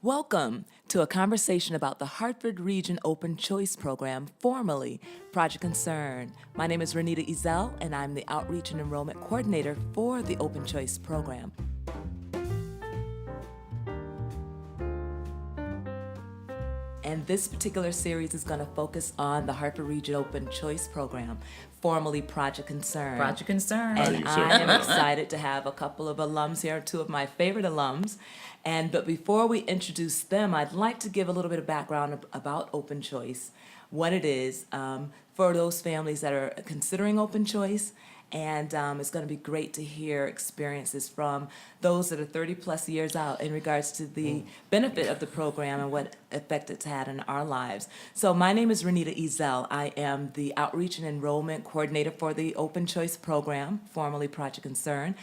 Welcome to a conversation about the Hartford Region Open Choice Program, formerly Project Concern. My name is Renita Ezel, and I'm the Outreach and Enrollment Coordinator for the Open Choice Program. And this particular series is going to focus on the Hartford Region Open Choice Program, formerly Project Concern. Project Concern. And I am excited to have a couple of alums here, two of my favorite alums. But before we introduce them, I'd like to give a little bit of background about Open Choice, what it is for those families that are considering Open Choice. And it's going to be great to hear experiences from those that are 30 plus years out in regards to the benefit of the program and what effect it's had in our lives. So my name is Renita Ezel. I am the Outreach and Enrollment Coordinator for the Open Choice Program, formerly Project Concern.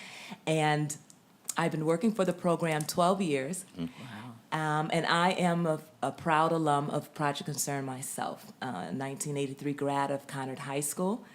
And I've been working for the program 12 years. Wow. And I am a proud alum of Project Concern myself, 1983 grad of Conard High School.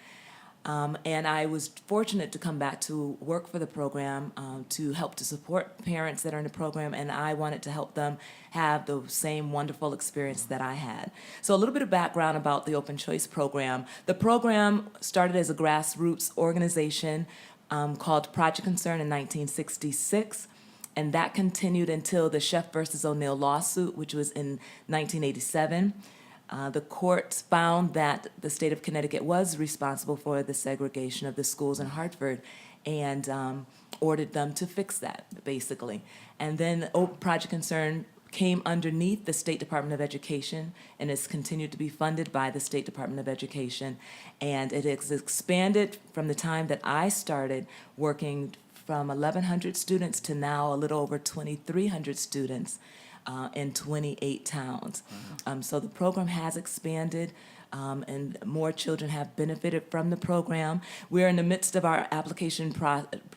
And I was fortunate to come back to work for the program to help to support parents that are in the program, and I wanted to help them have the same wonderful experience that I had. So a little bit of background about the Open Choice Program. The program started as a grassroots organization called Project Concern in 1966, and that continued until the Sheff versus O'Neill lawsuit, which was in 1987. The court found that the state of Connecticut was responsible for the segregation of the schools in Hartford and ordered them to fix that, basically. And then Project Concern came underneath the State Department of Education and has continued to be funded by the State Department of Education. And it has expanded from the time that I started working from 1,100 students to now a little over 2,300 students. In 28 towns. So the program has expanded and more children have benefited from the program. We're in the midst of our application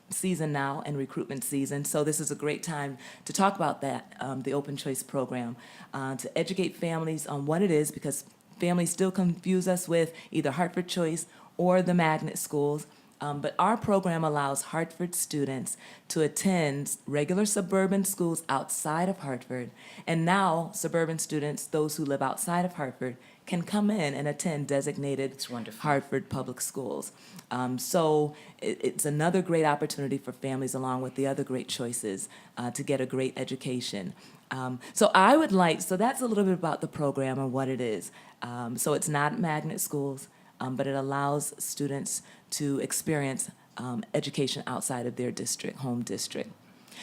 season now and recruitment season, so this is a great time to talk about that, the Open Choice Program, to educate families on what it is, because families still confuse us with either Hartford Choice or the magnet schools. But our program allows Hartford students to attend regular suburban schools outside of Hartford. And now suburban students, those who live outside of Hartford, can come in and attend designated Hartford public schools. So it's another great opportunity for families, along with the other great choices, to get a great education. So that's a little bit about the program and what it is. So it's not magnet schools. But it allows students to experience education outside of their district, home district.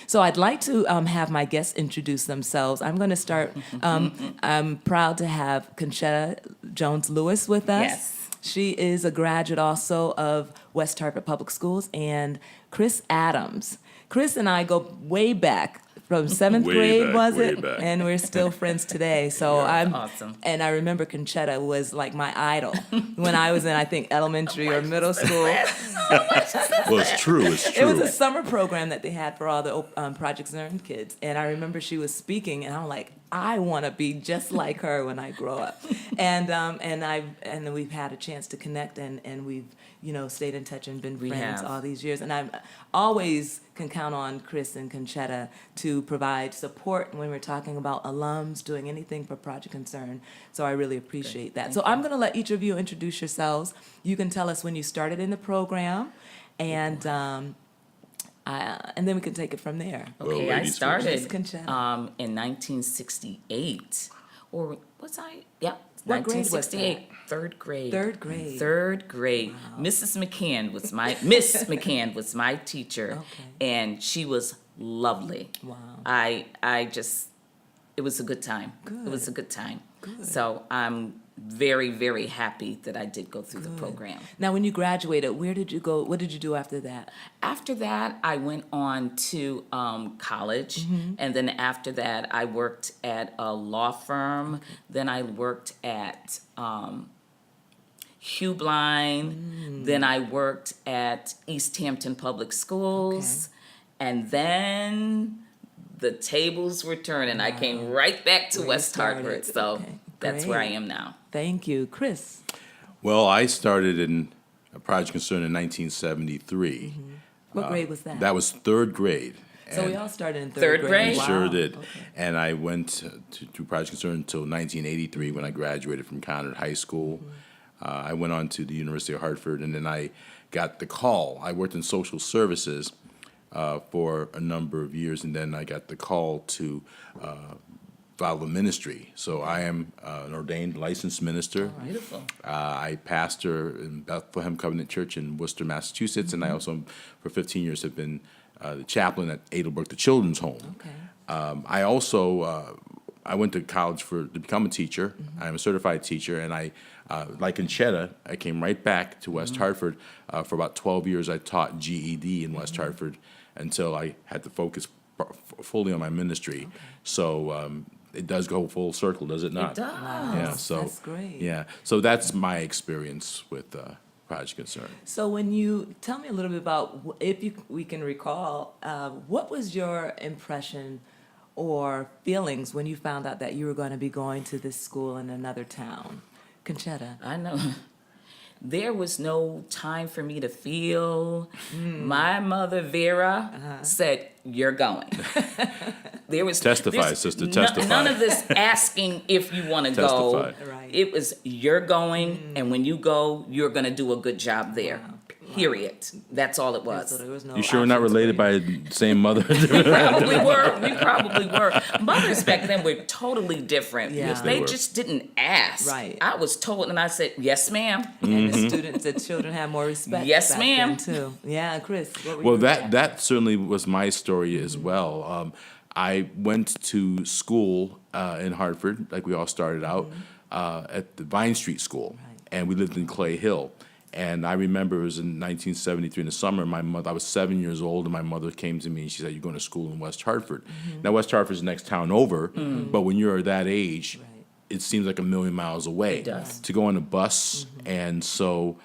So I'd like to have my guests introduce themselves. I'm going to start. I'm proud to have Conchetta Jones-Lewis with us. Yes. She is a graduate also of West Hartford Public Schools, and Chris Adams. Chris and I go way back. From seventh grade, was it? Back. And we're still friends today. So I'm awesome. And I remember Conchetta was like my idol when I was in, I think, elementary or middle school. Well, it's true. It was a summer program that they had for all the Project Concern kids, and I remember she was speaking, and I'm like, I want to be just like her when I grow up. And then we've had a chance to connect, and we've stayed in touch and been friends all these years. And I always can count on Chris and Conchetta to provide support when we're talking about alums doing anything for Project Concern. So I really appreciate that. So I'm going to let each of you introduce yourselves. You can tell us when you started in the program, and then we can take it from there. Okay, Well, I started Conchetta. in 1968. Or was I? Yeah. What grade was 1968, third grade. Third grade. Third grade. Wow. Mrs. McCann was Miss McCann was my teacher, Okay. and she was lovely. Wow. It was a good time. Good. It was a good time. Good. So I'm very, very happy that I did go through the program. Now, when you graduated, where did you go? What did you do after that? After that, I went on to college, and then after that, I worked at a law firm. Okay. Then I worked at Hugh Blind. Then I worked at East Hampton Public Schools, and then the tables were turning. Wow. I came right back to West Hartford, so that's where I am now. Thank you. Chris? Well, I started in Project Concern in 1973. What grade was that? That was third grade. So we all started in Third grade? We Wow. sure did. Okay. And I went to Project Concern until 1983 when I graduated from Conard High School. I went on to the University of Hartford, and then I got the call. I worked in social services for a number of years, and then I got the call to follow ministry. So I am an ordained licensed minister. Beautiful. I pastor in Bethlehem Covenant Church in Worcester, Massachusetts, and I also, for 15 years, have been the chaplain at Adelbrook, the children's home. Okay. I also I went to college to become a teacher. I'm a certified teacher, and I, like Conchetta, I came right back to West Hartford. For about 12 years, I taught GED in West Hartford until I had to focus fully on my ministry. So it does go full circle, does it not? It does. Wow. Yeah. So That's great. Yeah. So that's my experience with Project Concern. So when you tell me a little bit about, we can recall, what was your impression or feelings when you found out that you were going to be going to this school in another town? Conchetta. I know. There was no time for me to feel. My mother, Vera, said, "You're going." There was Testify, sister, testify. None of this asking if you want to go. Testify. Right. It was, you're going, and when you go, you're going to do a good job there. Wow. Period. That's all it So was. there was no You sure we're not options for related you. by the same mother? We probably were. Mothers back then were totally different. Yeah. Yes, they they were. just didn't ask. Right. I was told, and I said, "Yes, ma'am." And the children had more respect. Yes, back ma'am. then, too. Yeah, Chris. What were Well, you that certainly was my story as well. I went to school in Hartford, like we all started out, at the Vine Street School, and we lived in Clay Hill. And I remember it was in 1973 in the summer. I was 7 years old, and my mother came to me and she said, "You're going to school in West Hartford." Now, West Hartford's the next town over, but when you're that age, Right. it seems like a million miles away It does. to go on a bus. And so,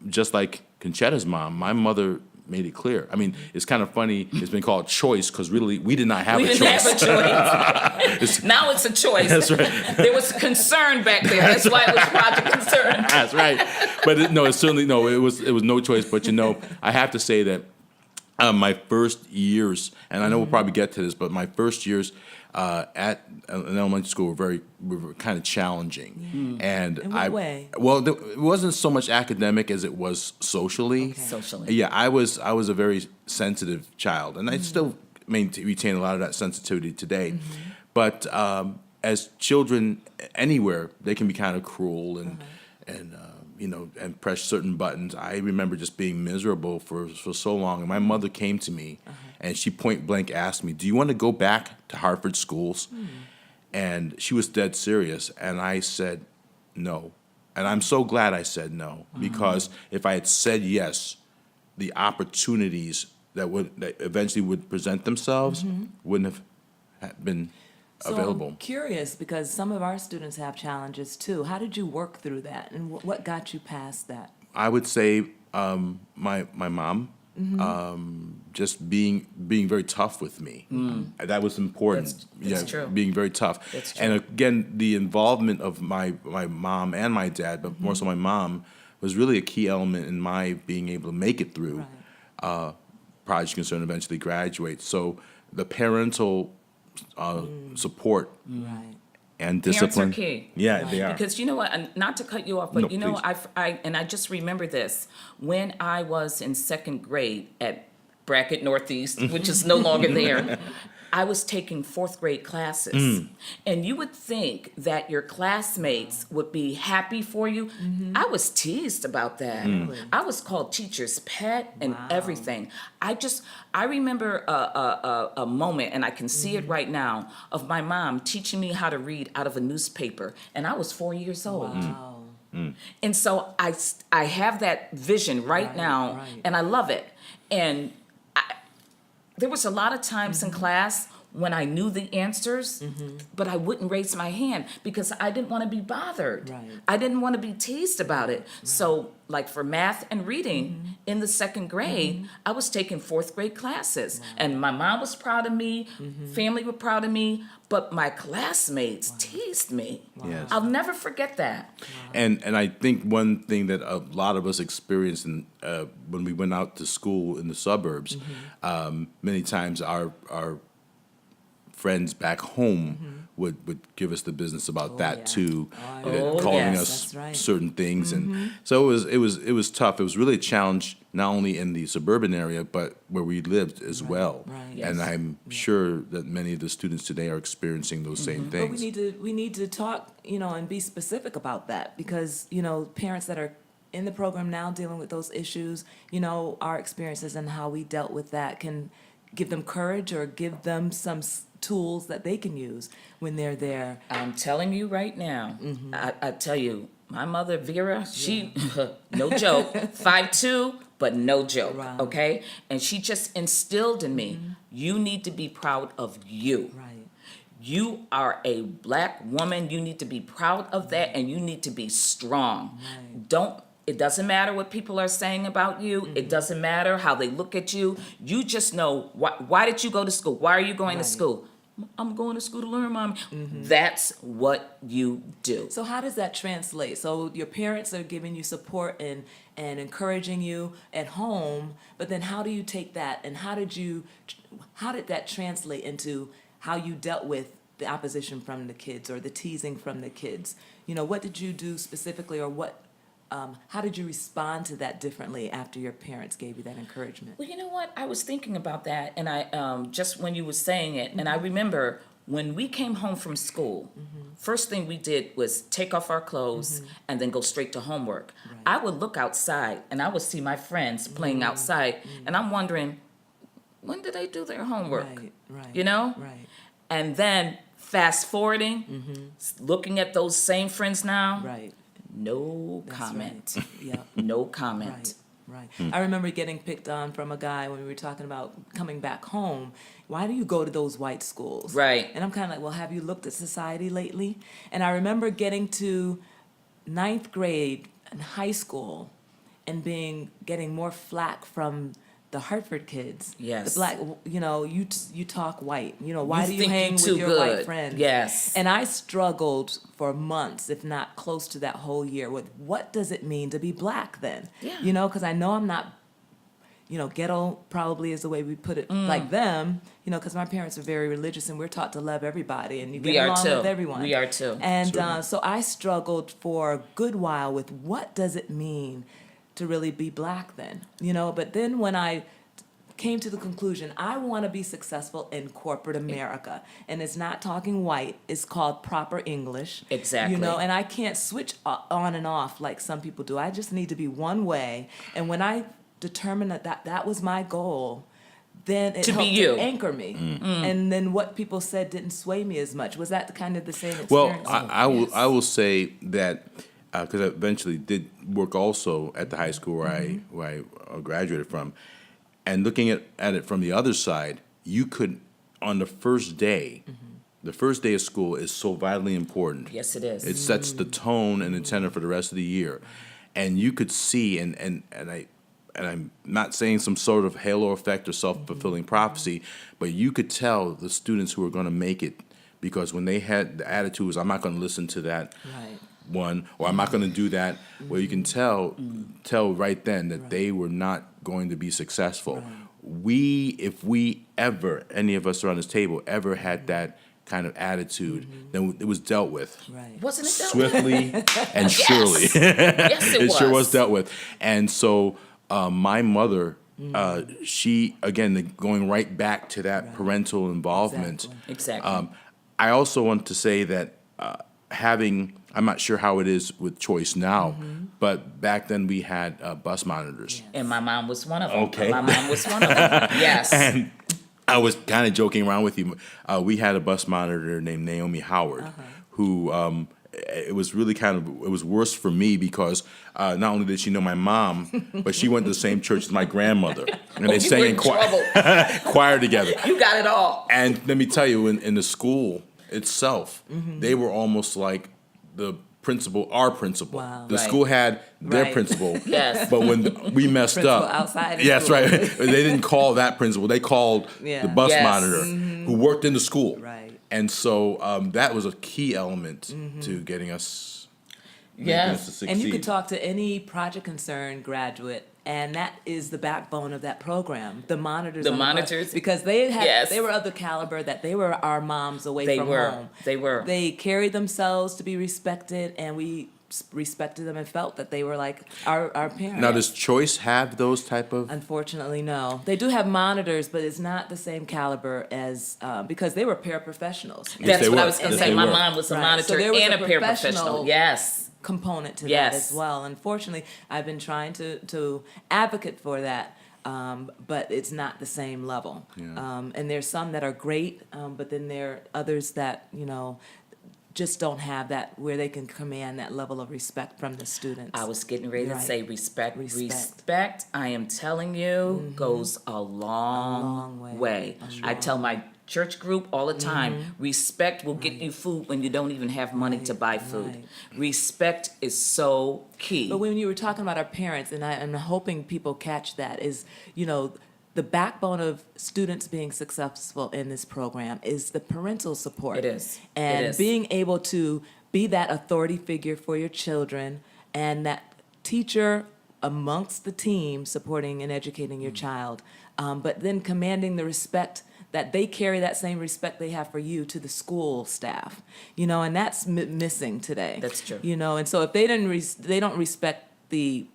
just like Conchetta's mom, my mother made it clear. I mean, it's kind of funny. It's been called choice because really we did not have We a didn't choice. have a choice. Now it's a choice. That's right. There was concern back there. That's why it was Project Concern. That's right. But it's certainly no. It was no choice. But I have to say that my first years, and I know we'll probably get to this, but my first years at an elementary school were kind of challenging. And In what way? Well, it wasn't so much academic as it was socially. Okay. Socially. Yeah, I was a very sensitive child, and I still retain a lot of that sensitivity today. But as children anywhere, they can be kind of cruel and and press certain buttons. I remember just being miserable for so long, and my mother came to me, and she point blank asked me, "Do you want to go back to Hartford schools?" And she was dead serious, and I said no. And I'm so glad I said no, because if I had said yes, the opportunities that eventually would present themselves wouldn't have been available. I'm curious because some of our students have challenges too. How did you work through that, and what got you past that? I would say my mom just being very tough with me. That was important. That's true. Being very tough. That's true. And again, the involvement of my mom and my dad, but more so my mom, was really a key element in my being able to make it through Project Concern, eventually graduate. So the parental support Right. and Parents discipline. are key. Yeah, they are. Because you know what, and not to cut you off, but No, please. I just remember this. When I was in second grade at Brackett Northeast, which is no longer there, I was taking fourth grade classes. And you would think that your classmates would be happy for you. I was teased about that. I was called teacher's pet and Wow. everything. I remember a moment, and I can see it right now, of my mom teaching me how to read out of a newspaper. And I was 4 years old. Wow. And so I have that vision right now, right. and I love it. And there was a lot of times in class when I knew the answers, but I wouldn't raise my hand because I didn't want to be bothered. Right. I didn't want to be teased about it. So, like for math and reading in the second grade, I was taking fourth grade classes. And my mom was proud of me, family were proud of me, but my classmates teased me. Yes. I'll never forget that. And I think one thing that a lot of us experienced when we went out to school in the suburbs, many times our friends back home would give us the business about that yeah. too, Oh, yeah. calling Yes, us that's right. certain things, and so it was tough. It was really a challenge not only in the suburban area but where we lived as well. right. And Yes. I'm sure that many of the students today are experiencing those same But things. we need to talk, and be specific about that because, parents that are in the program now dealing with those issues, our experiences and how we dealt with that can give them courage or give them some tools that they can use when they're there. I'm telling you right now, I tell you, my mother, Vera, she, no joke, 5'2", but no joke, Wow. okay? And she just instilled in me, you need to be proud of you. Right. You are a black woman. You need to be proud of that, and you need to be strong. Right. It doesn't matter what people are saying about you. It doesn't matter how they look at you. You just know, why did you go to school? Why are you going to Right. school? I'm going to school to learn, Mommy. That's what you do. So how does that translate? So your parents are giving you support and encouraging you at home, but then how do you take that and how did that translate into how you dealt with the opposition from the kids or the teasing from the kids? What did you do specifically, or how did you respond to that differently after your parents gave you that encouragement? Well, you know what? I was thinking about that, and I just when you were saying it, and I remember when we came home from school, first thing we did was take off our clothes and then go straight to homework. Right. I would look outside, and I would see my friends playing outside, and I'm wondering, when did they do their homework? Right. You know? Right. And then fast forwarding, looking at those same friends now, Right. no That's comment. right. Yeah. No comment. Right. I remember getting picked on from a guy when we were talking about coming back home. Why do you go to those white schools? Right. And I'm kind of like, well, have you looked at society lately? And I remember getting to ninth grade in high school and getting more flack from the Hartford kids. Yes. The black, you talk white. Why You do you think hang you with too your good. white friends? Yes. And I struggled for months, if not close to that whole year, with what does it mean to be black then? Yeah. Because I know I'm not, ghetto probably is the way we put it, like them, because my parents are very religious and we're taught to love everybody and you We get are along too. with everyone. We are too. And Certainly. so I struggled for a good while with what does it mean to really be black then, but then when I came to the conclusion, I want to be successful in corporate America. And it's not talking white, it's called proper English. Exactly. And I can't switch on and off like some people do. I just need to be one way. And when I determined that was my goal, then it To be helped you. to anchor me. And then what people said didn't sway me as much. Was that kind of the same experience? Well, I Yes. will say that because I eventually did work also at the high school where I graduated from, and looking at it from the other side, you could on the first day. The first day of school is so vitally important. Yes, it is. It sets the tone and the tenor for the rest of the year, and you could see and I'm not saying some sort of halo effect or self-fulfilling prophecy, but you could tell the students who were going to make it because when they had the attitude was, I'm not going to listen to that Right. one, or I'm not going to do that. Well, you can tell right then that they were not going to be successful. If we ever, any of us around this table, ever had that kind of attitude, then it was dealt with. Right. Wasn't it that way? Swiftly and surely. Yes, it It was. sure was dealt with. And so my mother, she, again, going right back to that parental involvement. Exactly. I also want to say that I'm not sure how it is with choice now, but back then we had bus monitors. And my mom was one of them. Okay. My mom was one of them. Yes. And I was kind of joking around with you. We had a bus monitor named Naomi Howard, who it was really it was worse for me because not only did she know my mom, but she went to the same church as my grandmother, and they You sang were in in trouble. choir together. You got it all. And let me tell you, in the school itself, they were almost like the principal, our principal. Wow. The Right. school had their Right. principal. Yes. But when we messed Principal up, outside of yes, school. right. They didn't call that principal. They called Yeah. the bus Yes. monitor who worked in the school. Right. And so that was a key element to getting us, making us to Yes. succeed. And you could talk to any Project Concern graduate, and that is the backbone of that program. The monitors. The on bus, monitors. because they had, Yes. they were of the caliber that they were our moms away They from were. home. They were. They carried themselves to be respected, and we respected them and felt that they were like our parents. Now, does Choice have those type of? Unfortunately, no. They do have monitors, but it's not the same caliber as because they were paraprofessionals. Yes, That's they what I were. was going to Yes, say. they My were. mom was a Right. monitor So there was and a a paraprofessional. professional Yes. component to Yes. that as well. Unfortunately, I've been trying to advocate for that, but it's not the same level. Yeah. And there's some that are great, but then there are others that, just don't have that, where they can command that level of respect from the students. I was getting ready to Right. say respect. Respect. Respect, I am telling you, goes a long, long way. way. I tell my church group all the time, respect will get you food when you don't even have money to buy food. right. Respect is so key. But when you were talking about our parents, and I'm hoping people catch that, is, the backbone of students being successful in this program is the parental support. It is. And It is. being able to be that authority figure for your children and that teacher amongst the team supporting and educating your child, but then commanding the respect that they carry, that same respect they have for you to the school staff, and that's missing today. That's true. And so if they they don't respect the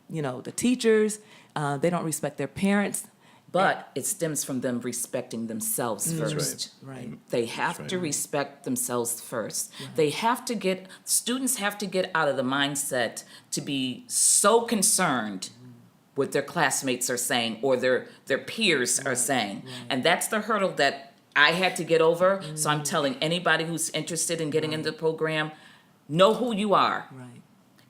teachers, they don't respect their parents. But it stems from them respecting themselves first. Right. They have to respect themselves first. Students have to get out of the mindset to be so concerned what their classmates are saying or their peers are saying. And that's the hurdle that I had to get over. So I'm telling anybody who's interested in getting into the program, know who you are. Right.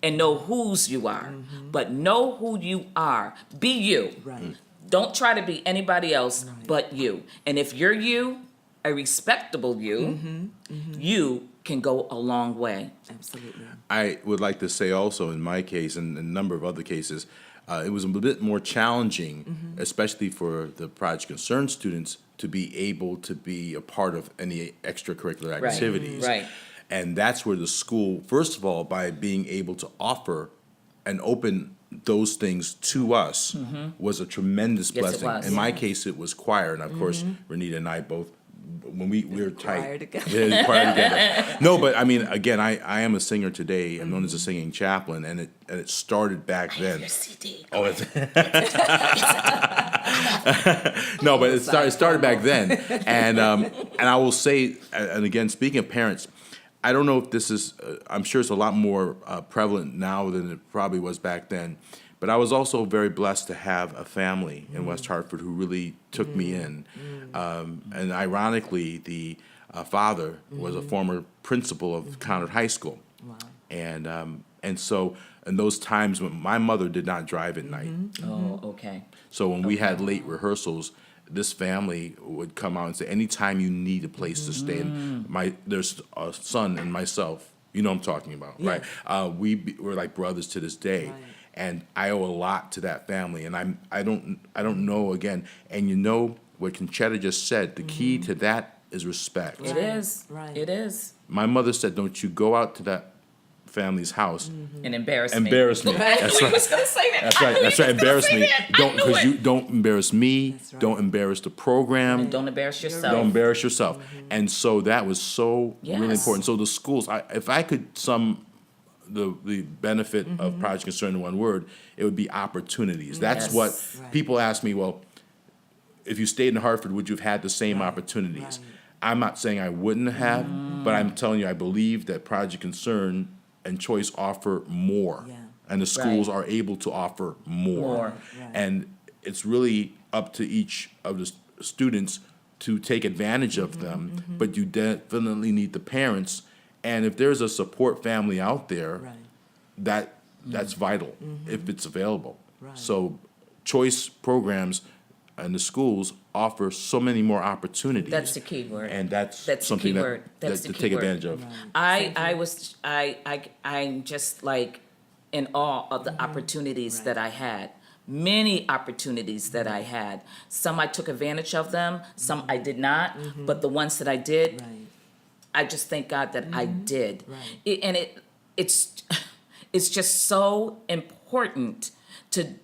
And know whose you are. But know who you are. Be you. Right. Don't try to be anybody else but you. And if you're you, a respectable you, you can go a long way. Absolutely. I would like to say also in my case and a number of other cases, it was a bit more challenging, especially for the Project Concern students, to be able to be a part of any extracurricular activities. Right. And that's where the school, first of all, by being able to offer and open those things to us, was a tremendous Yes, it blessing. was. In my case, it was choir, and of course, Renita and I both, when we were tight. Choir together. Yeah, choir together. No, but I mean, again, I am a singer today. I'm known as a singing chaplain, and it started back then. Your CD. Oh, it's no, but it started back then, and I will say, and again, speaking of parents, I don't know if this is. I'm sure it's a lot more prevalent now than it probably was back then. But I was also very blessed to have a family in West Hartford who really took me in, and ironically, the father was a former principal of Conard High School, Wow. and so in those times when my mother did not drive at night. Oh, okay. So when we had late rehearsals, this family would come out and say, anytime you need a place to stay, and there's a son and myself, you know what I'm talking about, Yeah. right? We're like brothers to this day. Right. And I owe a lot to that family, and I don't know again. And you know what Conchetta just said, the key to that is respect. It is. Right. It is. My mother said, don't you go out to that family's house And embarrass me. embarrass me. That's I right. was going to say that. That's I right. knew That's you right. was gonna Embarrass say me. that. I Don't knew because it. you don't embarrass me. That's right. Don't embarrass the program. And don't embarrass yourself. Don't embarrass yourself. And so that was so really Yes. important. So the schools, if I could sum the benefit of Project Concern in one word, it would be opportunities. That's Yes. what Right. people ask me. Well, if you stayed in Hartford, would you have had the same opportunities? Right. I'm not saying I wouldn't have, but I'm telling you, I believe that Project Concern and Choice offer more, Yeah. and the schools Right. are able to offer more. More. Right. And it's really up to each of the students to take advantage of them, but you definitely need the parents And if there's a support family out there, Right. that's vital if it's available. Right. So choice programs and the schools offer so many more opportunities. That's the key word. And that's That's the something key word. that That's to the key take word. advantage of. I'm just like in awe of the opportunities that I had. Many opportunities that I had. Some I took advantage of them, some I did not, but the ones that I did, Right. I just thank God that I did. Right. It's just so important to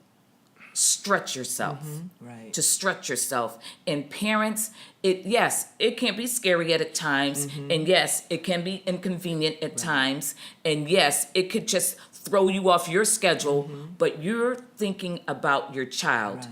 stretch yourself. Right. To stretch yourself. And parents, yes, it can be scary at times, and yes, it can be inconvenient at times, and yes, it could just throw you off your schedule, but you're thinking about your child. Right.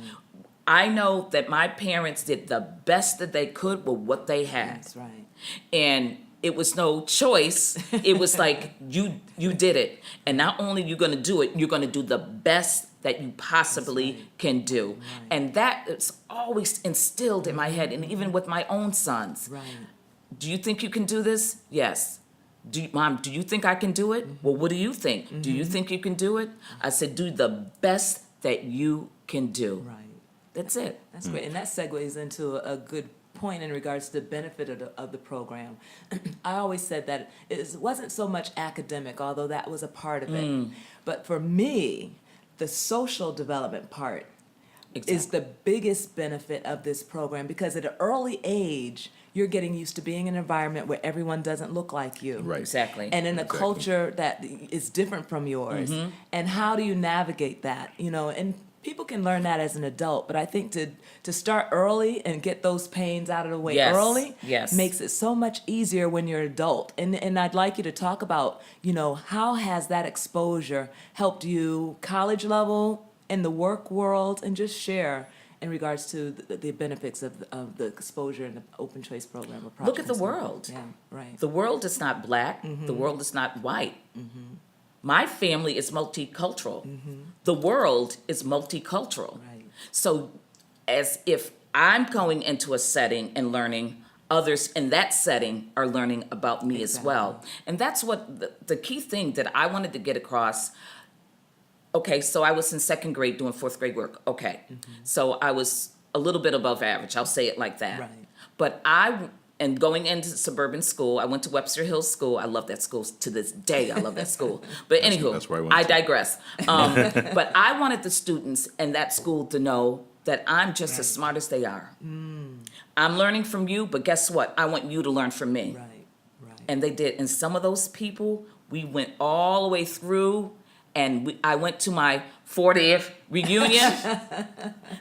I know that my parents did the best that they could with what they had. That's right. And it was no choice. It was like you did it. And not only you're going to do it, you're going to do the best that you possibly can do. And that is always instilled in my head, and even with my own sons. Right. Do you think you can do this? Yes. Mom, do you think I can do it? Well, what do you think? Do you think you can do it? I said, do the best that you can do. Right. That's it. That's great. And that segues into a good point in regards to the benefit of the program. I always said that it wasn't so much academic, although that was a part of it. But for me, the social development part is the biggest benefit of this program, because at an early age, you're getting used to being in an environment where everyone doesn't look like you. Right. Exactly. And in a Exactly. culture that is different from yours. And how do you navigate that? And people can learn that as an adult, but I think to start early and get those pains out of the way Yes, early yes. makes it so much easier when you're an adult. And I'd like you to talk about, how has that exposure helped you college level, in the work world, and just share in regards to the benefits of the exposure in the open choice program. Or Look at the Project world. Consumer. Yeah, right. The world is not black. The world is not white. My family is multicultural. The world is multicultural. Right. So as if I'm going into a setting and learning, others in that setting are learning about me as well. And that's what the key thing that I wanted to get across. Okay, so I was in second grade doing fourth grade work. Okay, so I was a little bit above average. I'll say it like that. Right. But and going into suburban school, I went to Webster Hills School. I love that school to this day. I love that school. But anywho, that's where I went I to. digress. But I wanted the students in that school to know that I'm just as smart as they are. I'm learning from you, but guess what? I want you to learn from me. Right. Right. And they did. And some of those people, we went all the way through, and I went to my 40th reunion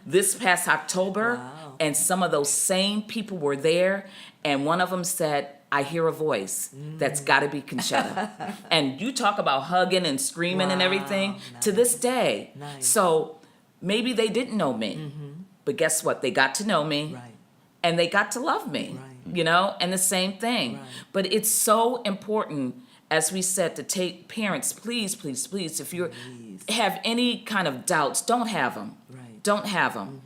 this past October, Wow. and some of those same people were there, and one of them said, I hear a voice. That's got to be Conchetta. And you talk about hugging and screaming and Wow, everything to nice. this day. Nice. So maybe they didn't know me, but guess what? They got to know me, Right. and they got to love me, Right. and the same thing. Right. But it's so important, as we said, to take parents, please, please, please, if you have any kind of doubts, don't have them. Right. Don't have them.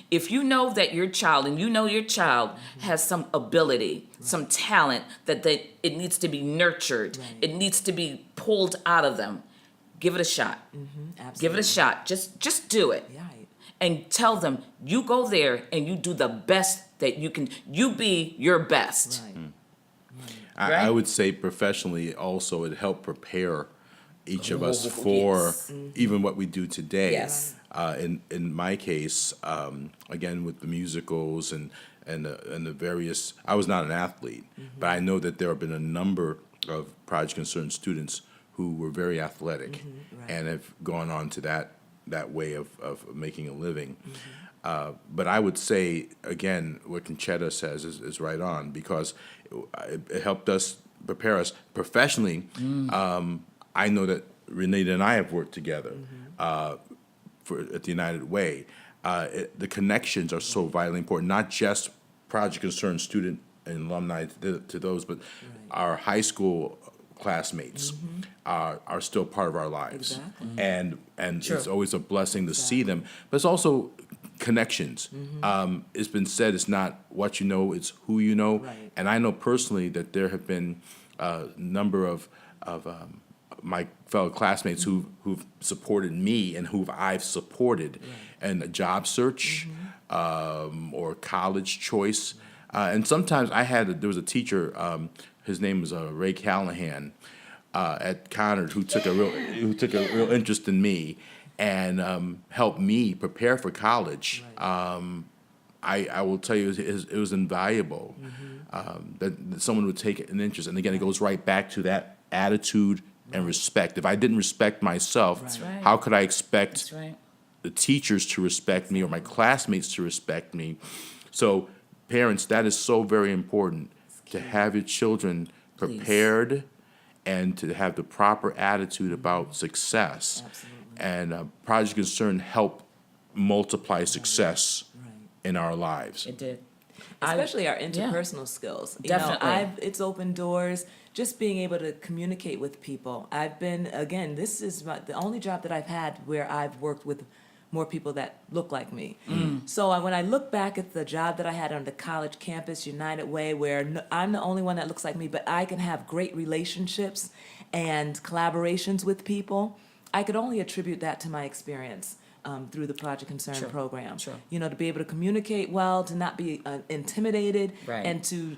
If you know that your child, and you know your child has some ability, some talent, that it needs to be nurtured, Right. it needs to be pulled out of them, give it a shot. Absolutely. Give it a shot. Just do it. Right. And tell them, you go there and you do the best that you can. You be your best. Right. I Right? would say professionally also it helped prepare each of us Oh, for yes. even what we do today. Yes. In my case, again with the musicals and the various, I was not an athlete, but I know that there have been a number of Project Concerned students who were very athletic Right. and have gone on to that way of making a living. But I would say, again, what Conchetta says is right on, because it helped us prepare us professionally. I know that Renita and I have worked together at the United Way. The connections are so vitally important, not just Project Concerned student and alumni to those, but our high school classmates are still part of our lives. Exactly. And Sure. it's always a blessing to see them. But it's also connections. It's been said it's not what you know, it's who you know. Right. And I know personally that there have been a number of my fellow classmates who've supported me and who I've supported in a job search or college choice. And sometimes there was a teacher, his name was Ray Callahan at Conard, who took a real interest in me and helped me prepare for college. I will tell you, it was invaluable that someone would take an interest. And again, it goes right back to that attitude and respect. If I didn't respect myself, right. how could I expect That's right. the teachers to respect me or my classmates to respect me? So, parents, that is so very important, to have your children prepared and to have the proper attitude about success. Absolutely. And Project Concern help multiply success in our lives. It did. Especially our interpersonal skills. Definitely. It's opened doors, just being able to communicate with people. This is the only job that I've had where I've worked with more people that look like me. So when I look back at the job that I had on the college campus, United Way, where I'm the only one that looks like me, but I can have great relationships and collaborations with people, I could only attribute that to my experience through the Project Concern program. Sure. To be able to communicate well, to not be intimidated, Right. and to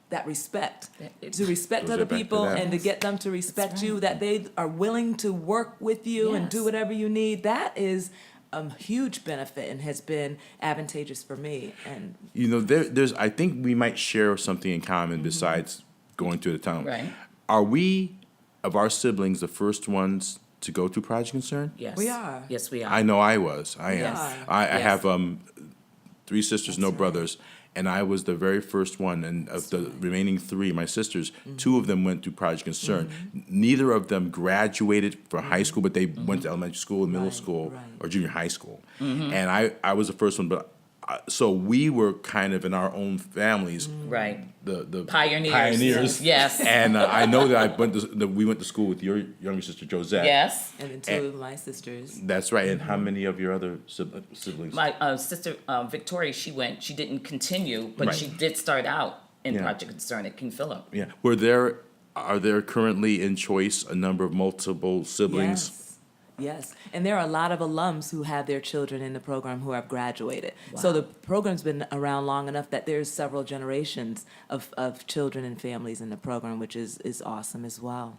that respect, It- to respect Goes other back to people that. and to get them to respect you, that they are willing to work with you and do Yes. whatever you need. That is a huge benefit and has been advantageous for me. And There's. I think we might share something in common besides going to the town. Right. Are we, of our siblings, the first ones to go through Project Concern? Yes. We are. Yes, we are. I know I was. I am. Yes. I Yes. have 3 sisters, no brothers, and I was the very first one. And of the remaining 3, my sisters, 2 of them went through Project Concern. Neither of them graduated from high school, but they went to elementary school, middle school, right. or junior high school. And I was the first one, but so we were kind of in our own families Right. the Pioneers. Yes. And I know that we went to school with your younger sister Josette. Yes. and then 2 of my sisters. That's right. And how many of your other siblings? My sister Victoria, she didn't continue, but Right. she did start out in Yeah. Project Concern at King Philip. Yeah. Are there currently in choice a number of multiple siblings? Yes, and there are a lot of alums who have their children in the program who have graduated. So the program's been around long enough that there's several generations of children and families in the program, which is awesome as well.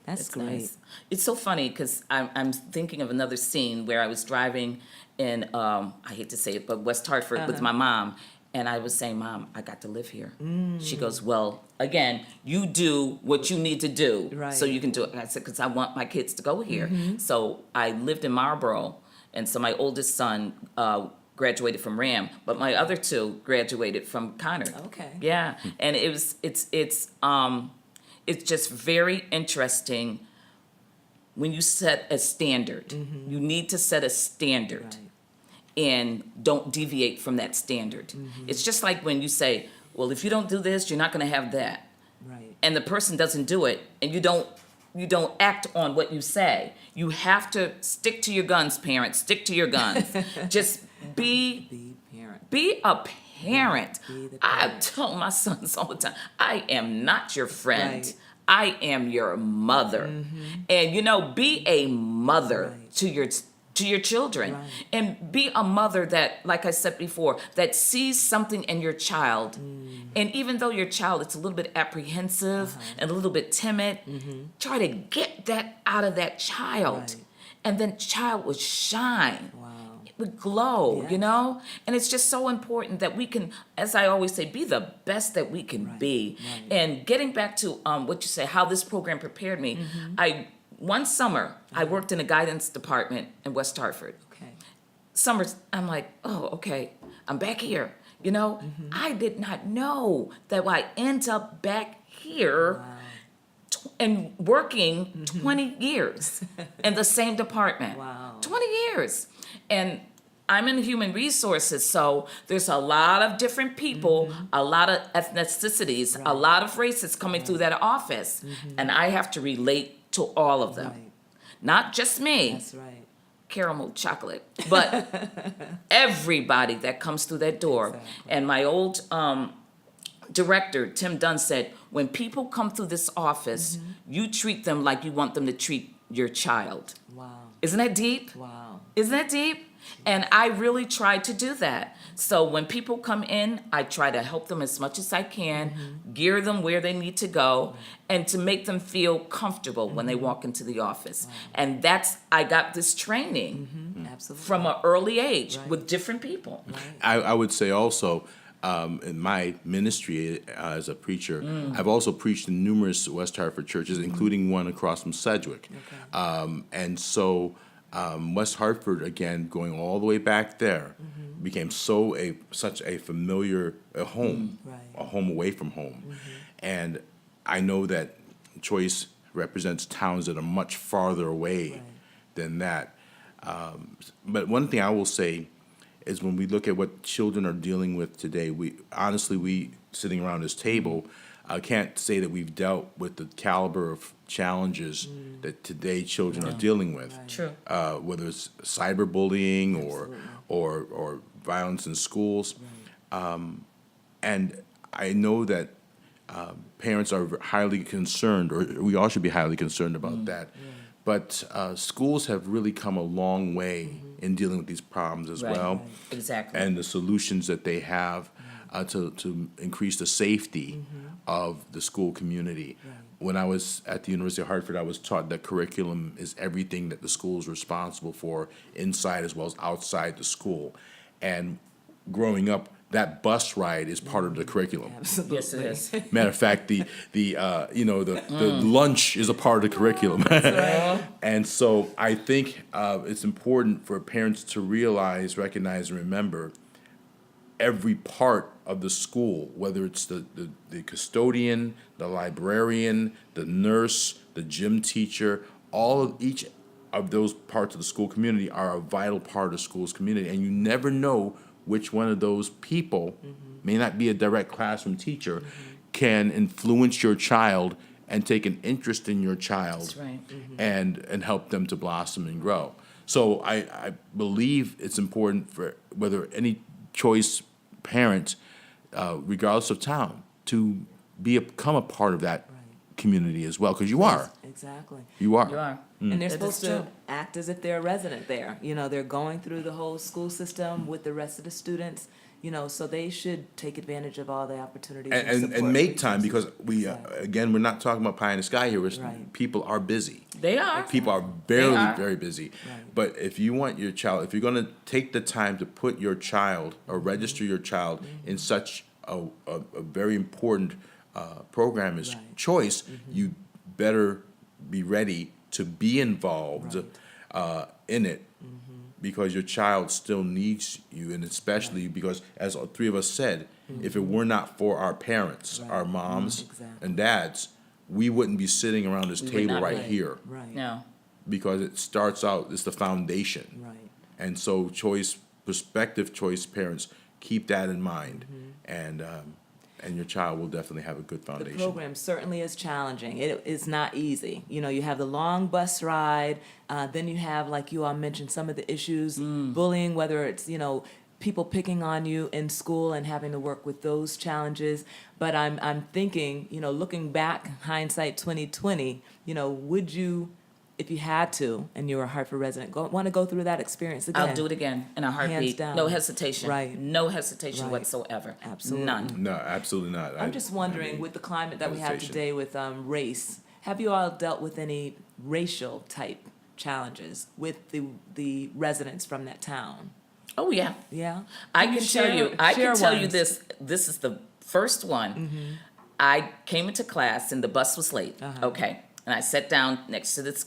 That's It's great. nice. It's so funny because I'm thinking of another scene where I was driving in, I hate to say it, but West Hartford with my mom. And I was saying, Mom, I got to live here. She goes, well, again, you do what you need to do Right. so you can do it. And I said, because I want my kids to go here. So I lived in Marlboro. And so my oldest son graduated from RAM, but my other 2 graduated from Conard. Okay. Yeah. And it's just very interesting when you set a standard. You need to set a standard. Right. And don't deviate from that standard. It's just like when you say, well, if you don't do this, you're not going to have that. Right. And the person doesn't do it, and you don't act on what you say. You have to stick to your guns, parents. Stick to your guns. Just be Parent. a parent. Be the I parent. tell my sons all the time, I am not your friend. Right. I am your mother. And be a mother Right. to your children. Right. And be a mother that, like I said before, that sees something in your child. And even though your child is a little bit apprehensive and a little bit timid, try to get that out of that child. Right. And then child will shine. Wow. It would glow, Yes. And it's just so important that we can, as I always say, be the best that we can be. Right. And getting back to what you say, how this program prepared me, one summer, I worked in a guidance department in West Hartford. Okay. Summers, I'm like, oh, okay, I'm back here. I did not know that I end up back here and working 20 years in the same department. Wow. 20 years. And I'm in human resources, so there's a lot of different people, a lot of ethnicities, a lot of races coming through that office. And I have to relate to all of them. Right. Not just me, That's right. caramel chocolate, but everybody that comes through that door. Exactly. And my old director, Tim Dunn, said, when people come through this office, you treat them like you want them to treat your child. Wow. Isn't that deep? Wow. Isn't that deep? And I really try to do that. So when people come in, I try to help them as much as I can, gear them where they need to go, and to make them feel comfortable when they walk into the office. And I got this training Absolutely. from an early age Right. with different people. I would say also, in my ministry as a preacher, I've also preached in numerous West Hartford churches, including one across from Sedgwick. And so West Hartford, again, going all the way back there, became such a familiar home, Right. a home away from home. And I know that Choice represents towns that are much farther away Right. than that. But one thing I will say is when we look at what children are dealing with today, we sitting around this table, I can't say that we've dealt with the caliber of challenges that today children are dealing with. Right. True. Whether it's cyberbullying or violence in schools. And I know that parents are highly concerned, or we all should be highly concerned about that. But schools have really come a long way in dealing with these problems as Right. well. Right. Exactly. And the solutions that they have to increase the safety of the school community. When I was at the University of Hartford, I was taught that curriculum is everything that the school is responsible for, inside as well as outside the school. And growing up, that bus ride is part of the curriculum. Absolutely. Yes, it is. Matter of fact, the lunch is a part of the curriculum. And so I think it's important for parents to recognize, and remember every part of the school, whether it's the custodian, the librarian, the nurse, the gym teacher, each of those parts of the school community are a vital part of the school's community. And you never know which one of those people, may not be a direct classroom teacher, can influence your child and take an interest in your child. That's right. and help them to blossom and grow. So I believe it's important for whether any Choice parent, regardless of town, to become a part of that community as well, because you are. Exactly. You are. You are. And they're That is supposed to true. act as if they're a resident there. You know, they're going through the whole school system with the rest of the students, you know, so they should take advantage of all the opportunities And support make time, because resources. again, we're not talking about pie in the sky here. Right. People are busy. They are. People are They are. very busy. Right. But if you want your child, if you're going to take the time to put your child or register your child in such a very important program as Right. Choice, you better be ready to be involved in it, because your child still needs you, and especially because, as all three of us said, if it were not for our parents, Right. our moms Exactly. and dads, we wouldn't be sitting around this We would table not right be. here, Right. No. because it starts out, it's the foundation. Right. And so prospective Choice parents, keep that in mind, and your child will definitely have a good The foundation. program certainly is challenging. It is not easy. You know, you have the long bus ride, then you have, like you all mentioned, some of the issues, bullying, whether it's, you know, people picking on you in school and having to work with those challenges. But I'm thinking, you know, looking back, hindsight 2020, you know, would you, if you had to, and you're a Hartford resident, want to go through that experience again? I'll do it again in a heartbeat. down. No hesitation. Right. No hesitation Right. whatsoever. Absolutely. None. No, absolutely not. I'm just wondering, with the climate that we have hesitation. today with race, have you all dealt with any racial type challenges with the residents from that town? Oh yeah. Yeah, I you can tell you. I share can tell you ones. this. This is the first one. I came into class and the bus was late. Okay, and I sat down next to this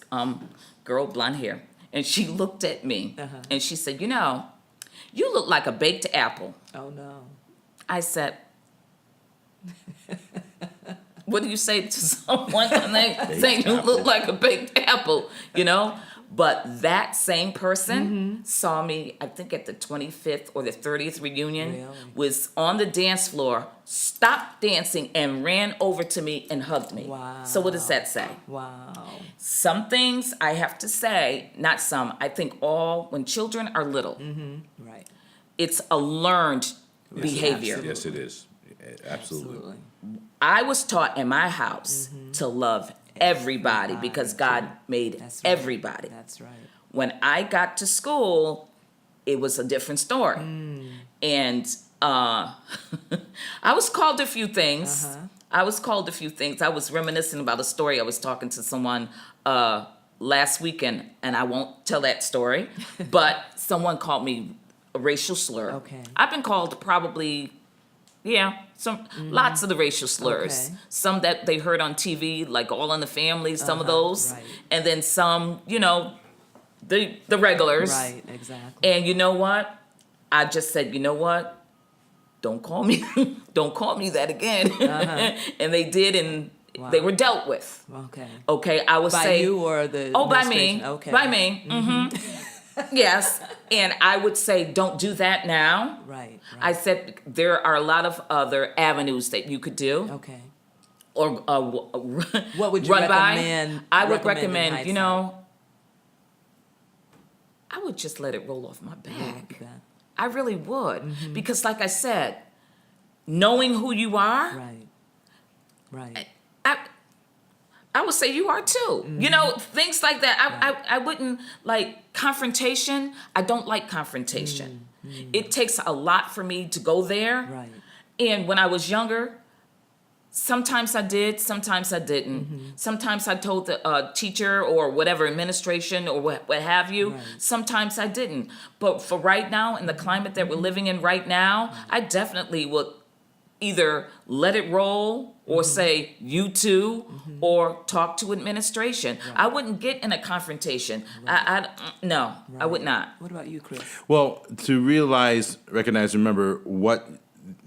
girl, blonde hair, and she looked at me and she said, "You know, you look like a baked apple." Oh no. I said, "What do you say to someone when they say you look like a baked apple?" You know. But that same person saw me, I think at the 25th or the 30th reunion, Really? was on the dance floor, stopped dancing, and ran over to me and hugged me. Wow. So what does that say? Wow. Some things I have to say, not some, I think when children are little, Right. it's a learned behavior. Yes, it is. Absolutely. I was taught in my house to love everybody because God made That's right. everybody. That's right. When I got to school, it was a different story. And I was called a few things. I was reminiscing about a story. I was talking to someone last weekend, and I won't tell that story, but someone called me a racial slur. Okay. I've been called probably, lots of the racial slurs. Okay. Some that they heard on TV, like All in the Family, some of those. right. And then some, the regulars. Right, exactly. And you know what? I just said, you know what? Don't call me that again. And they did, and they were dealt with. Okay. Okay, I would By say. you or the By me. administration? Okay. By me. Yes, and I would say, don't do that now. Right. I said there are a lot of other avenues that you could do, Okay. or What would you run recommend? by. I would in recommend, hindsight? I would just let it roll off my back. Yeah. I really would. Because like I said, knowing who you are, Right. Right. I would say you are too. Things like that. I wouldn't like confrontation. I don't like confrontation. It takes a lot for me to go there. Right. And when I was younger, sometimes I did, sometimes I didn't. Sometimes I told the teacher or whatever, administration or what have you. Right. Sometimes I didn't. But for right now, in the climate that we're living in right now, I definitely would either let it roll or say you too, or talk to administration. I wouldn't get in a confrontation. No, I would not. What about you, Chris? Well, to recognize, remember what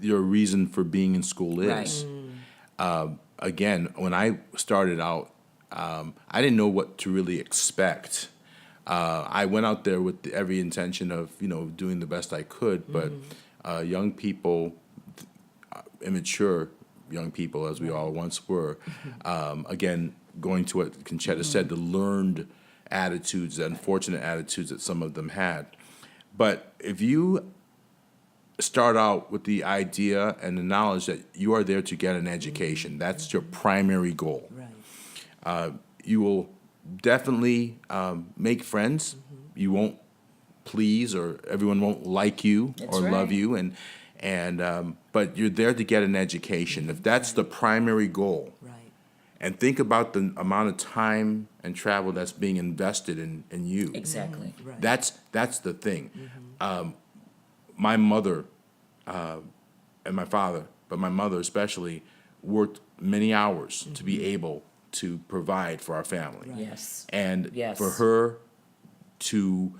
your reason for being in school is. Again, when I started out, I didn't know what to really expect. I went out there with every intention of, doing the best I could, but young people, immature young people, as we all once were, again, going to what Conchetta said, the learned attitudes, the unfortunate attitudes that some of them had. But if you start out with the idea and the knowledge that you are there to get an education, that's your primary goal. Right. You will definitely make friends. You won't please, or everyone won't like you That's or right. love you, and but you're there to get an education. If that's the primary goal, Right. and think about the amount of time and travel that's being invested in you. Exactly. Right. That's the thing. My mother and my father, but my mother especially, worked many hours to be able to provide for our family. Yes. And Yes. for her to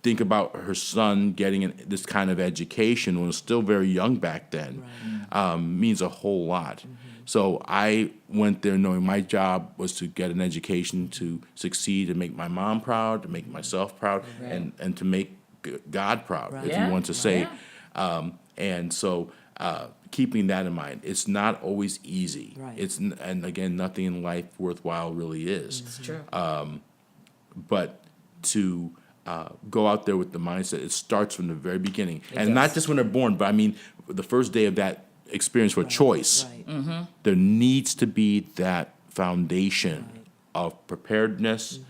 think about her son getting this kind of education when he was still very young back then means a whole lot. So I went there knowing my job was to get an education to succeed, to make my mom proud, to make myself proud, and to make God proud, Right. if Yeah. you want to say. Yeah. And so keeping that in mind, it's not always easy. Right. And again, nothing in life worthwhile really is. It's true. But to go out there with the mindset, it starts from the very beginning. And does. not just when they're born, but I mean, the first day of that experience for choice, Right. there needs to be that foundation of preparedness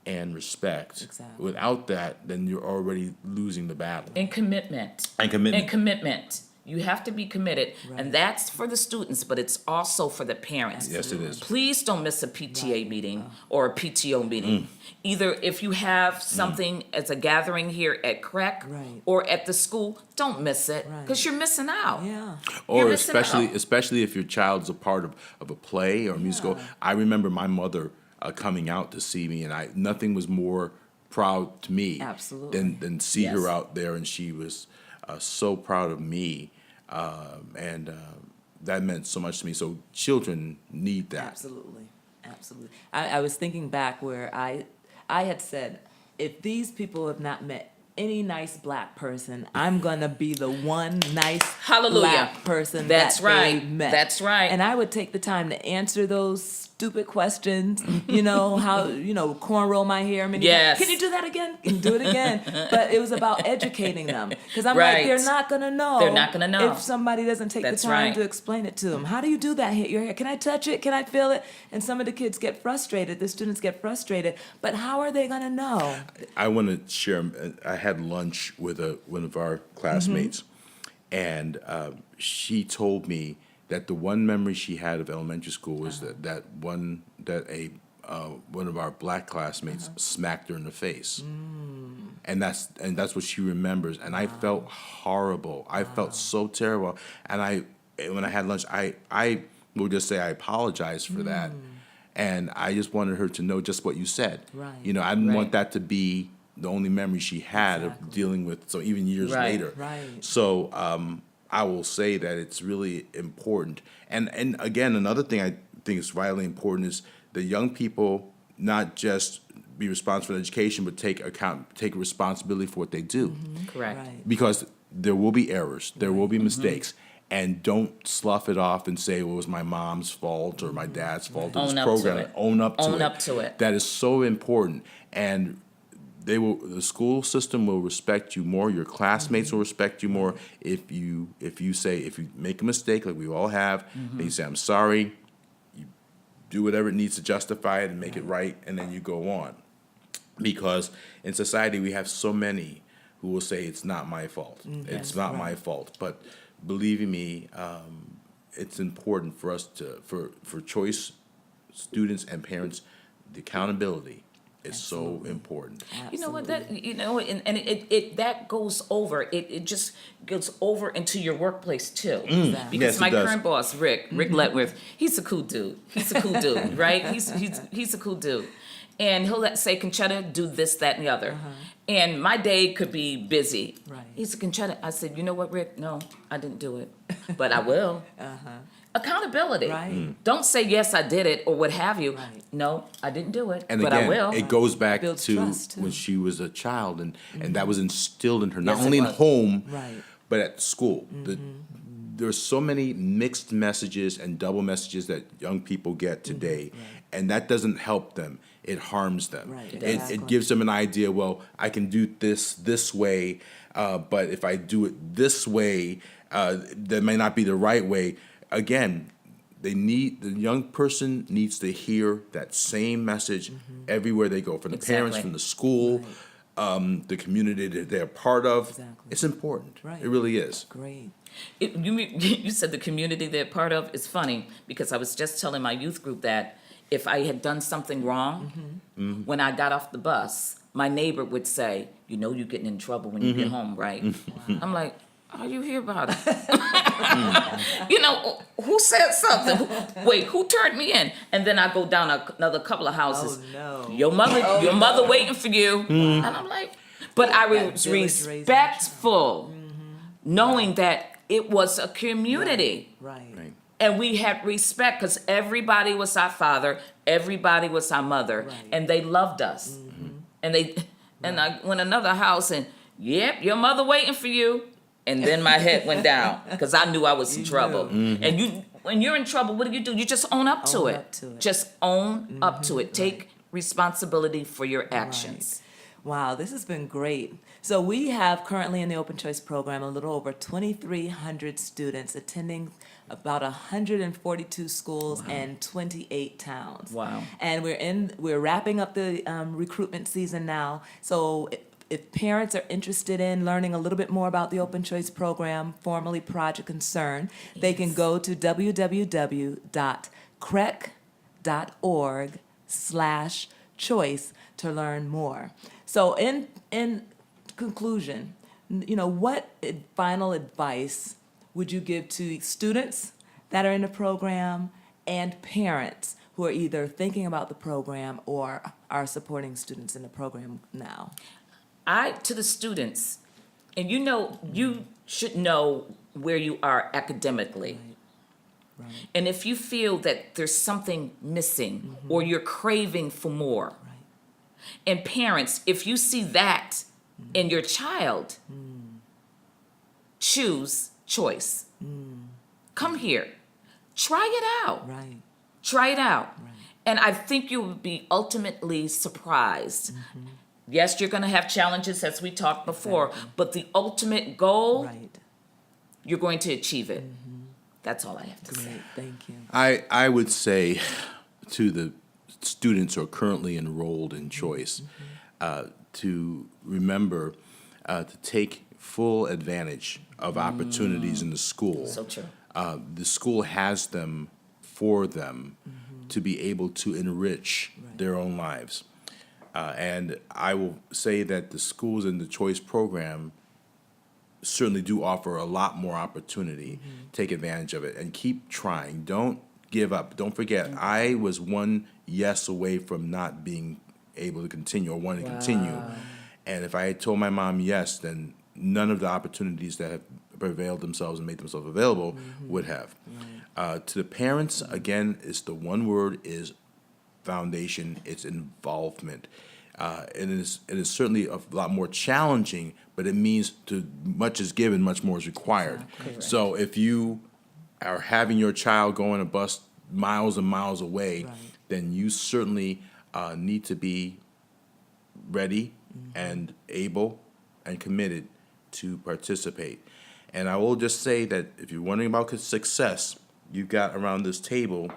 and respect. Exactly. Without that, then you're already losing the battle. And commitment. And commitment. And commitment. You have to be committed. And that's for the students, but it's also for the parents. Yes, it is. Please don't miss a PTA meeting or a PTO meeting. Either if you have something as a gathering here at CREC Right. or at the school, don't miss it Right. because you're missing out. Yeah. Or You're missing out. especially if your child's a part of a play or a musical. I remember my mother coming out to see me, and nothing was more proud to me Absolutely. than see Yes. her out there, and she was so proud of me, and that meant so much to me. So children need that. Absolutely. Absolutely. I was thinking back where I had said, if these people have not met any nice black person, I'm gonna be the one nice Hallelujah. black person That's that right. they met. That's right. And I would take the time to answer those stupid questions. How cornrow my hair. Yes. Can you do that again? Can you do it again? But it was about educating them, because I'm Right. like, they're not gonna know. They're not gonna know. If somebody doesn't take That's the time right. to explain it to them. How do you do that? Hit your hair? Can I touch it? Can I feel it? And some of the kids get frustrated. The students get frustrated. But how are they gonna know? I want to share. I had lunch with one of our classmates, and she told me that the one memory she had of elementary school was that one of our black classmates smacked her in the face, and that's what she remembers. And I felt horrible. I felt so terrible. And when I had lunch, I will just say I apologized for that. And I just wanted her to know just what you said. Right. I didn't Right. want that to be the only memory she had of dealing with, so even years Right. later. Right. So I will say that it's really important. And again, another thing I think is vitally important is the young people not just be responsible for education, but take responsibility for what they do. Correct. Right. Because there will be errors, there will be mistakes. And don't slough it off and say, well, it was my mom's fault or my dad's fault. Own This up to program. it. Own up to it. Own up to it. That is so important. And the school system will respect you more. Your classmates will respect you more if you make a mistake, like we all have, and you say, I'm sorry. You do whatever it needs to justify it and make it right, and then you go on. Because in society, we have so many who will say, it's not my fault. It's not my fault. But believe me, it's important for us for choice students and parents, the accountability is so important. You know what and it that goes over. It just goes over into your workplace too. Because Yes, my it does. current boss, Rick Letworth, he's a cool dude. He's a cool dude, right? He's a cool dude. And he'll say, Conchetta, do this, that, and the other. And my day could be busy. Right. He said, Conchetta, I said, you know what, Rick? No, I didn't do it. But I will. Accountability. Right. Don't say, yes, I did it, or what have you. Right. No, I didn't do it, And but again, I will. it goes back Builds to trust, too. when she was a child, and that was instilled in her, not Yes, it only in was. home, Right. but at school. There's so many mixed messages and double messages that young people get today, and that doesn't help them. It harms them. Right, It exactly. gives them an idea, well, I can do this way, but if I do it this way, that may not be the right way. Again, the young person needs to hear that same message everywhere they go, from the parents, Exactly. from the school, the community that they're part of. Exactly. It's important. Right. It really is. Great. You said the community they're part of is funny, because I was just telling my youth group that if I had done something wrong, when I got off the bus, my neighbor would say, you know you're getting in trouble when you get home, right? I'm like, are you hear about it? Who said something? Wait, who turned me in? And then I go down another couple of houses. Oh, no. Your mother waiting for you. And I'm like, but I was village raising respectful, knowing that it was a community. Right. And we had respect, because everybody was our father, everybody was our mother, Right. and they loved us. And I went another house, and yep, your mother waiting for you. And then my head went down, because I knew I was in trouble. And when you're in trouble, what do? You just own up to Own it. up to it. Just own up to it. Take responsibility for your actions. Wow, this has been great. So we have currently in the Open Choice program a little over 2,300 students attending about 142 schools and 28 towns. Wow. And we're wrapping up the recruitment season now. So if parents are interested in learning a little bit more about the Open Choice program, formerly Project Concern, they can go to www.crec.org/choice to learn more. So in conclusion, what final advice would you give to students that are in the program and parents who are either thinking about the program or are supporting students in the program now? To the students, and you should know where you are academically. Right. And if you feel that there's something missing or you're craving for more, Right. and parents, if you see that in your child, choose choice. Come here. Try it out. Right. Try it out. And I think you will be ultimately surprised. Yes, you're going to have challenges as we talked before, but the ultimate goal, Right. Mm-hmm. you're going to achieve it. That's all I have to say. Great. Thank you. I would say to the students who are currently enrolled in choice to remember to take full advantage of opportunities in the school. So true. The school has them for them to be able to enrich their own lives. And I will say that the schools in the choice program certainly do offer a lot more opportunity. Take advantage of it and keep trying. Don't give up. Don't forget, I was one yes away from not being able to continue or wanting to continue. And if I had told my mom yes, then none of the opportunities that have prevailed themselves and made themselves available would have. To the parents, again, it's the one word is foundation. It's involvement. And it is certainly a lot more challenging, but it means to much is given, much more is required. So if you are having your child go on a bus miles and miles away, then you certainly need to be ready and able and committed to participate. And I will just say that if you're wondering about success, you've got around this table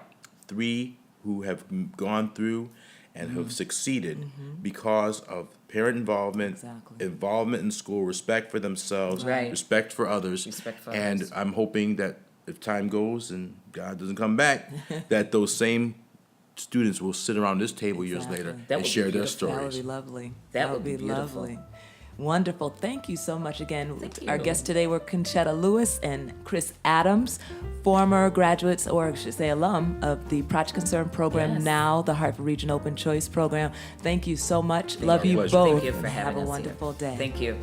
3 who have gone through and have succeeded because of parent involvement, involvement in school, respect for themselves, Right. respect for others. Respect for and others. I'm hoping that if time goes and God doesn't come back, that those same students will sit around this table years later That and would be share their beautiful. That would stories. be lovely. That would be beautiful. lovely. Wonderful. Thank you so much again. Thank Our you. guests today were Conchetta Lewis and Chris Adams, former graduates, or I should say alum, of the Project Concern program, Yes. now the Hartford Region Open Choice program. Thank you so much. Love you. you Pleasure. both. Thank you for and having have a us wonderful here. day. Thank you.